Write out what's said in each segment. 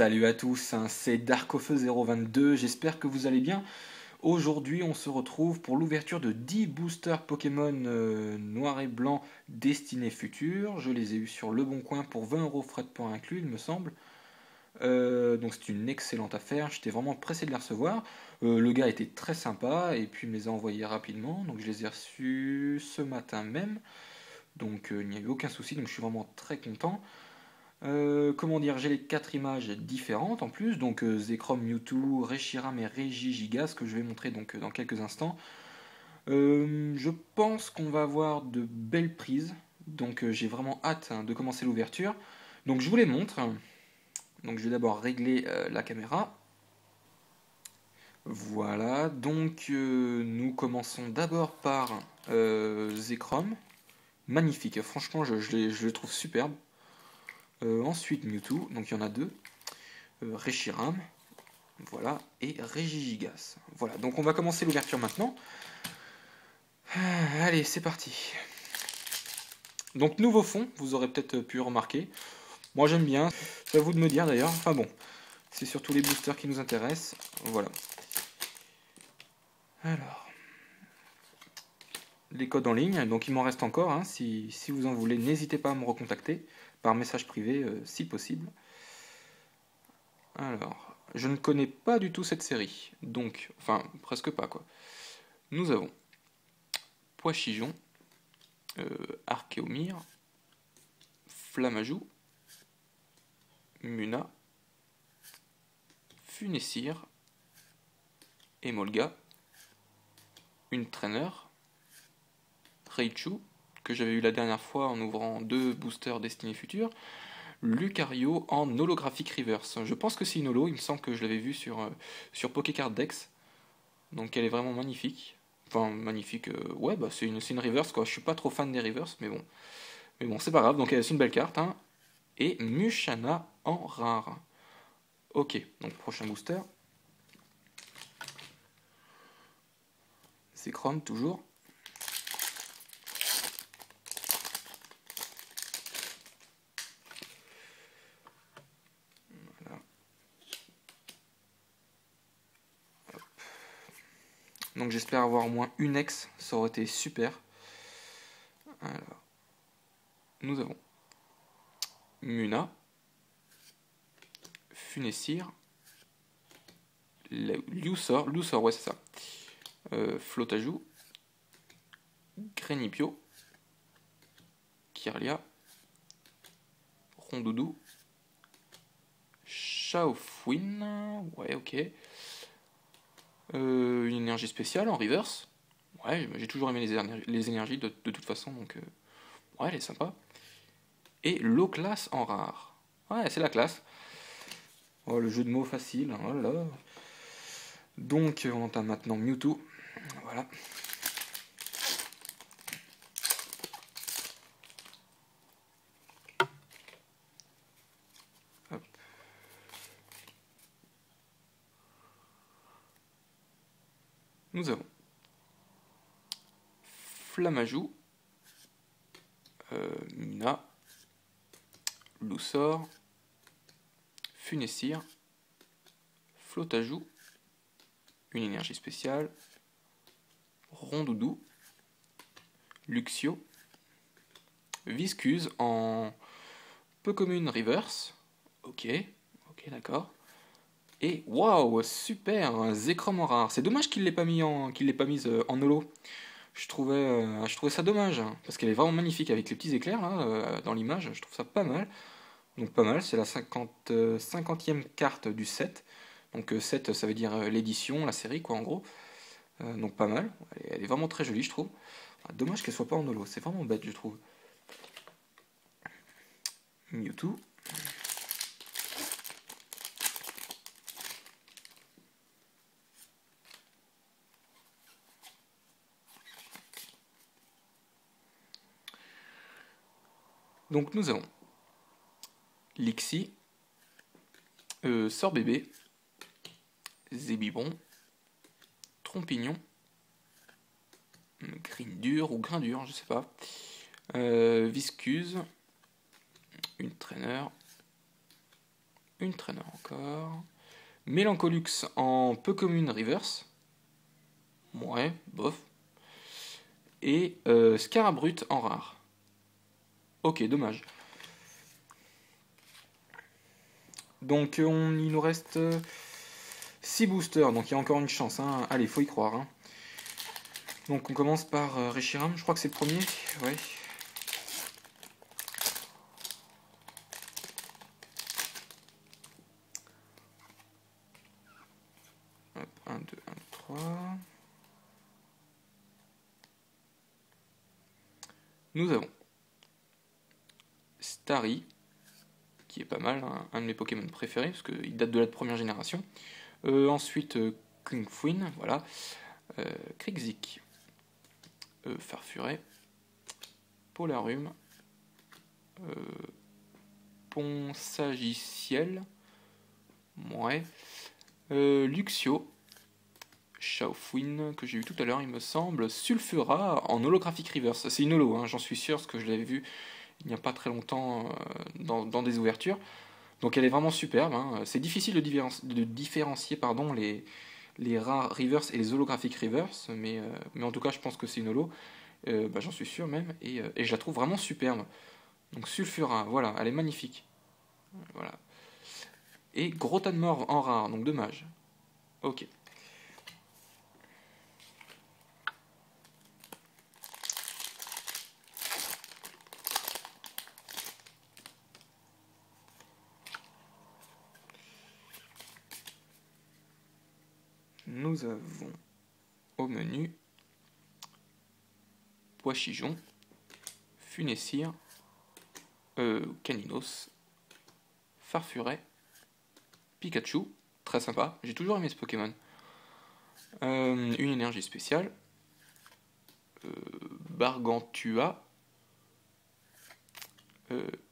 Salut à tous, hein, c'est Darkofeu022, j'espère que vous allez bien. Aujourd'hui, on se retrouve pour l'ouverture de 10 boosters Pokémon noir et blanc destinés futurs. Je les ai eus sur Le Bon Coin pour 20 € frais de port inclus, il me semble. Donc c'est une excellente affaire, j'étais vraiment pressé de les recevoir. Le gars était très sympa et puis il me les a envoyés rapidement, donc je les ai reçus ce matin même. Donc il n'y a eu aucun souci, donc je suis vraiment très content. Comment dire, j'ai les 4 images différentes en plus, donc Zekrom, Mewtwo, Reshiram et Regigigas que je vais montrer donc dans quelques instants. Je pense qu'on va avoir de belles prises, donc j'ai vraiment hâte hein, de commencer l'ouverture. Donc je vous les montre. Donc je vais d'abord régler la caméra. Voilà, donc nous commençons d'abord par Zekrom. Magnifique, franchement je le trouve superbe. Ensuite Mewtwo, donc il y en a deux. Reshiram, voilà, et Regigigas. Voilà, donc on va commencer l'ouverture maintenant. Allez, c'est parti. Donc nouveau fond, vous aurez peut-être pu remarquer. Moi j'aime bien, c'est à vous de me dire d'ailleurs. Enfin bon, c'est surtout les boosters qui nous intéressent. Voilà. Alors, les codes en ligne, donc il m'en reste encore. Hein, si vous en voulez, n'hésitez pas à me recontacter par message privé si possible. Alors, je ne connais pas du tout cette série, donc, enfin, presque pas quoi. Nous avons Poichijon, Archéomir, Flamajou, Muna, Funessir, Emolga, une trainer, Raichu, que j'avais eu la dernière fois en ouvrant 2 boosters destinés futurs, Lucario en holographic reverse. Je pense que c'est une holo, il me semble que je l'avais vu sur Pokécard Dex. Donc elle est vraiment magnifique. Enfin, magnifique, ouais, bah c'est une reverse quoi. Je suis pas trop fan des reverse, mais bon. Mais bon, c'est pas grave, donc c'est une belle carte. Hein. Et Mushana en rare. Ok, donc prochain booster. C'est Chrome toujours. Voilà. Donc j'espère avoir au moins une ex, ça aurait été super. Alors, nous avons Muna, Funessir, Lusor, ouais c'est ça. Flotajou, Grenipio, Kirlia, Rondoudou, Shaofwin, ouais ok. Une énergie spéciale en reverse. Ouais, j'ai toujours aimé les énergies de toute façon, donc ouais, elle est sympa. Et low class en rare. Ouais, c'est la classe. Oh, le jeu de mots facile, oh là là. Donc, on entame maintenant Mewtwo. Voilà. Hop. Nous avons Flamajou, Muna, Lusor, Funessir, Flotajou, une énergie spéciale, Rondoudou, Luxio, Viscuse en peu commune reverse. Ok, d'accord. Et waouh, super, un Zekrom en rare. C'est dommage qu'il l'ait pas mise en holo. Je trouvais ça dommage, hein, parce qu'elle est vraiment magnifique avec les petits éclairs là, dans l'image. Je trouve ça pas mal. Donc pas mal, c'est la 50e carte du set. Donc 7, ça veut dire l'édition, la série quoi en gros. Donc pas mal. Elle est vraiment très jolie, je trouve. Ah, dommage qu'elle soit pas en holo, c'est vraiment bête, je trouve. Mewtwo. Donc nous avons Lixie, Sorbébé, Zébibon, Trompignon, Grindur ou Grindur, je sais pas, Viscuse, une traîneur, Une traîneur encore. Mélancolux en peu commune reverse. Ouais, bof. Et Scarabrut en rare. Ok, dommage. Donc il nous reste 6 boosters, donc il y a encore une chance. Hein. Allez, faut y croire. Hein. Donc on commence par Reshiram, je crois que c'est le premier. Ouais. Hop, 1, 2, 1, 3. Nous avons Starry, qui est pas mal, hein, un de mes Pokémon préférés, parce qu'il date de la première génération. Ensuite, Kungfuin, voilà. Krikzik, Farfuret, Polarum, Ponsagiciel, ouais. Luxio, Shaofuin, que j'ai eu tout à l'heure, il me semble, Sulfura en holographic reverse. C'est une holo, hein, j'en suis sûr, parce que je l'avais vu il n'y a pas très longtemps dans des ouvertures. Donc elle est vraiment superbe. Hein. C'est difficile de différencier pardon, les rares reverse et les holographic reverse, mais en tout cas je pense que c'est une holo. J'en suis sûr même, et je la trouve vraiment superbe. Donc Sulfura, voilà, elle est magnifique. Voilà. Et gros tas de morts en rare, donc dommage. Ok. Nous avons au menu Poichijon, Funessir, Caninos, Farfuret, Pikachu, très sympa, j'ai toujours aimé ce Pokémon. Une énergie spéciale, Bargantua,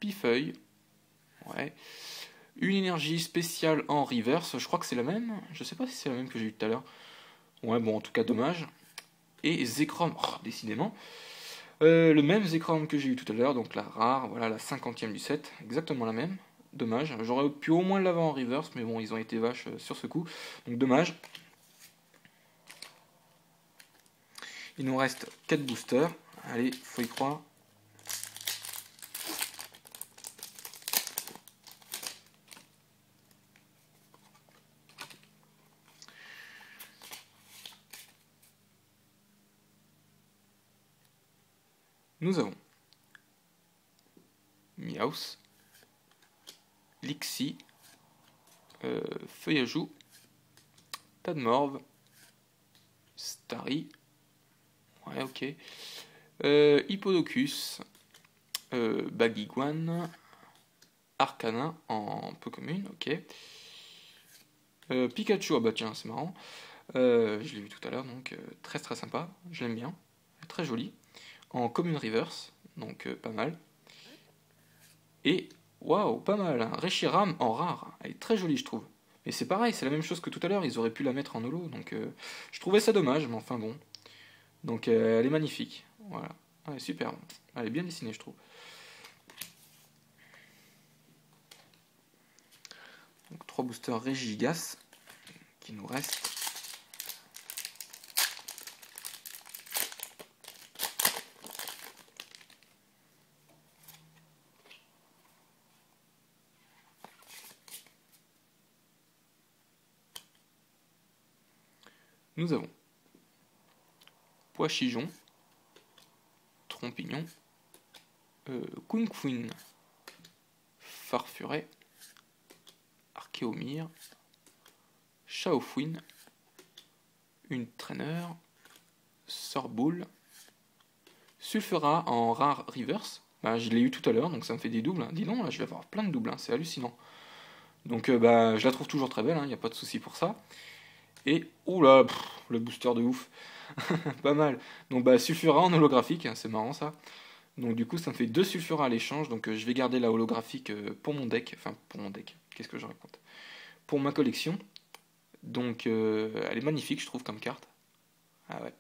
Pifeuille, ouais. Une énergie spéciale en reverse, je crois que c'est la même, je sais pas si c'est la même que j'ai eu tout à l'heure. Ouais, bon, en tout cas, dommage. Et Zekrom, oh, décidément. Le même Zekrom que j'ai eu tout à l'heure, donc la rare, voilà, la 50e du set, exactement la même. Dommage, j'aurais pu au moins l'avoir en reverse, mais bon, ils ont été vaches sur ce coup, donc dommage. Il nous reste 4 boosters, allez, faut y croire. Nous avons Miaus, Lixie, Feuillajou, Tadmorve, Starry, ouais, ok, Hippodocus, Baguiguan, Arcanin en peu commune, ok. Pikachu, ah bah tiens, c'est marrant. Je l'ai vu tout à l'heure, donc très très sympa, je l'aime bien, très joli. En commune reverse, donc pas mal. Et, waouh, pas mal, hein, Reshiram en rare, elle est très jolie je trouve. Mais c'est pareil, c'est la même chose que tout à l'heure, ils auraient pu la mettre en holo, donc je trouvais ça dommage, mais enfin bon. Donc elle est magnifique, voilà, elle est superbe, elle est bien dessinée je trouve. Donc 3 boosters Regigas qui nous restent. Nous avons Poichijon, Trompignon, Kungfuin, Farfuret, Archéomir, Shaofuin, une traîneur, Sorboule, Sulfura en rare reverse. Bah, je l'ai eu tout à l'heure, donc ça me fait des doubles. Hein. Dis donc, là, je vais avoir plein de doubles, hein. C'est hallucinant. Donc je la trouve toujours très belle, il n'y a pas de souci pour ça. Et, oula, le booster de ouf. Pas mal. Donc Sulfura en holographique, hein, c'est marrant ça. Donc du coup ça me fait 2 Sulfura à l'échange, donc je vais garder la holographique pour mon deck. Enfin pour mon deck, qu'est-ce que je raconte? Pour ma collection. Donc elle est magnifique je trouve comme carte. Ah ouais,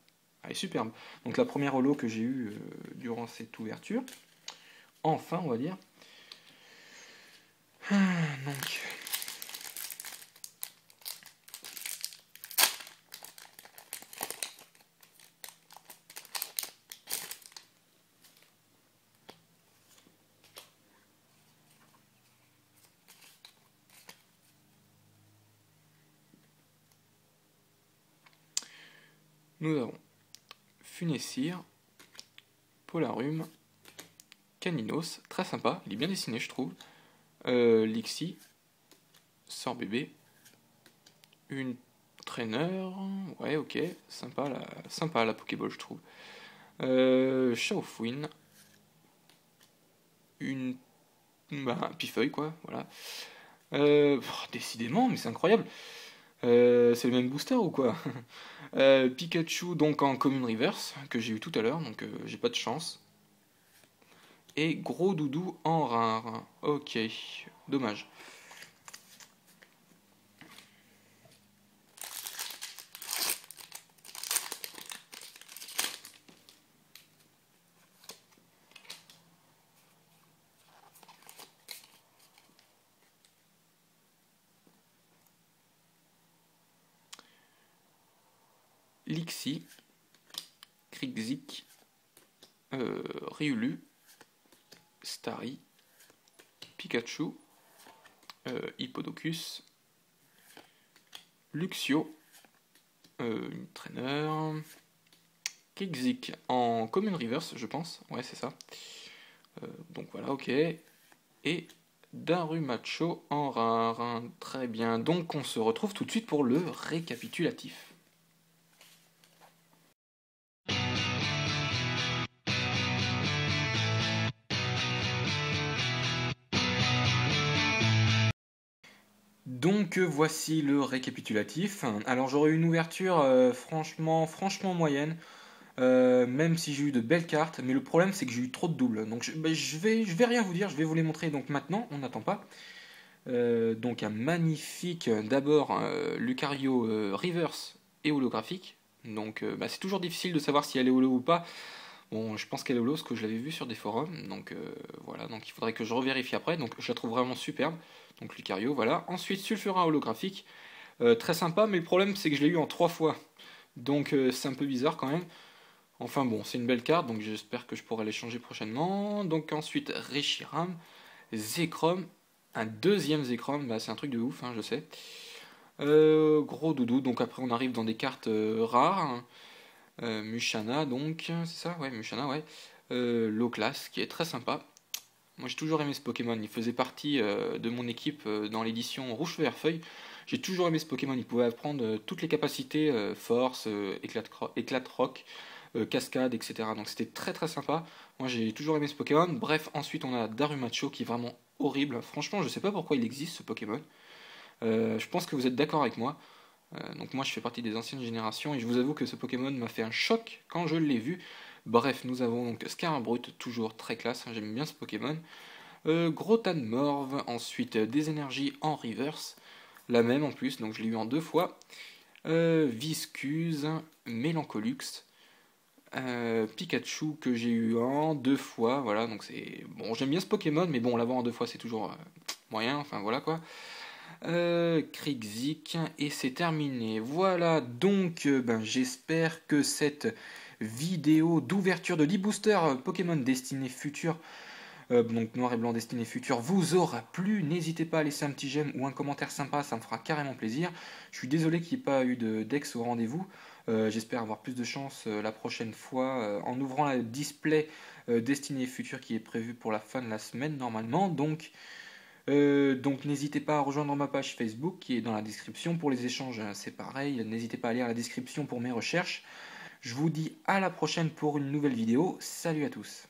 elle est superbe. Donc la première holo que j'ai eue durant cette ouverture. Enfin on va dire. Donc Nous avons Funessir, Polarum, Caninos, très sympa, il est bien dessiné je trouve. Lixie, Sorbébé, une Trainer, ouais ok, sympa la Pokéball je trouve. Chaofouine, une un Pifeuille quoi, voilà. Décidément, mais c'est incroyable. C'est le même booster ou quoi? Pikachu donc en commune reverse que j'ai eu tout à l'heure, donc j'ai pas de chance. Et gros doudou en rare. Ok, dommage. Lixie, Krixik, Riolu, Starry, Pikachu, Hippodocus, Luxio, une trainer, Krixik en commune reverse, je pense. Ouais, c'est ça. Donc voilà, ok. Et Darumacho en rare. Très bien. Donc on se retrouve tout de suite pour le récapitulatif. Donc voici le récapitulatif. Alors j'aurais eu une ouverture franchement moyenne, même si j'ai eu de belles cartes, mais le problème c'est que j'ai eu trop de doubles. Donc je vais rien vous dire, je vais vous les montrer donc maintenant, on n'attend pas. Donc un magnifique, d'abord Lucario reverse et holographique. Donc c'est toujours difficile de savoir si elle est holo ou pas. Bon, je pense qu'elle est holo parce que je l'avais vu sur des forums. Donc voilà, donc il faudrait que je revérifie après. Donc je la trouve vraiment superbe. Donc Lucario, voilà. Ensuite Sulfura holographique. Très sympa, mais le problème c'est que je l'ai eu en 3 fois. Donc c'est un peu bizarre quand même. Enfin bon, c'est une belle carte, donc j'espère que je pourrai l'échanger prochainement. Donc ensuite Reshiram, Zekrom, un deuxième Zekrom, c'est un truc de ouf, hein, je sais. Gros doudou, donc après on arrive dans des cartes rares. Hein. Mushana, donc, c'est ça? Ouais, Mushana, ouais. Low Class, qui est très sympa. Moi j'ai toujours aimé ce Pokémon, il faisait partie de mon équipe dans l'édition Rouge Vert Feuille. J'ai toujours aimé ce Pokémon, il pouvait apprendre toutes les capacités, force, éclat de rock, cascade, etc. Donc c'était très très sympa. Moi j'ai toujours aimé ce Pokémon. Bref, ensuite on a Darumacho qui est vraiment horrible. Franchement, je sais pas pourquoi il existe ce Pokémon. Je pense que vous êtes d'accord avec moi. Donc moi je fais partie des anciennes générations et je vous avoue que ce Pokémon m'a fait un choc quand je l'ai vu. Bref, nous avons donc Scarabroot, toujours très classe, hein, j'aime bien ce Pokémon. Grotan Morve, ensuite des énergies en reverse, la même en plus, donc je l'ai eu en 2 fois. Viscuse, Mélancolux, Pikachu que j'ai eu en 2 fois, voilà, donc c'est... Bon, j'aime bien ce Pokémon, mais bon, l'avoir en 2 fois c'est toujours moyen, enfin voilà quoi. Krixik, et c'est terminé. Voilà, donc j'espère que cette vidéo d'ouverture de 10 boosters Pokémon Destinée Future, donc Noir et Blanc Destinée Future, vous aura plu. N'hésitez pas à laisser un petit j'aime ou un commentaire sympa, ça me fera carrément plaisir. Je suis désolé qu'il n'y ait pas eu de Dex au rendez-vous. J'espère avoir plus de chance la prochaine fois en ouvrant la display Destinée Future qui est prévue pour la fin de la semaine normalement. Donc n'hésitez pas à rejoindre ma page Facebook qui est dans la description. Pour les échanges, c'est pareil. N'hésitez pas à lire la description pour mes recherches. Je vous dis à la prochaine pour une nouvelle vidéo. Salut à tous.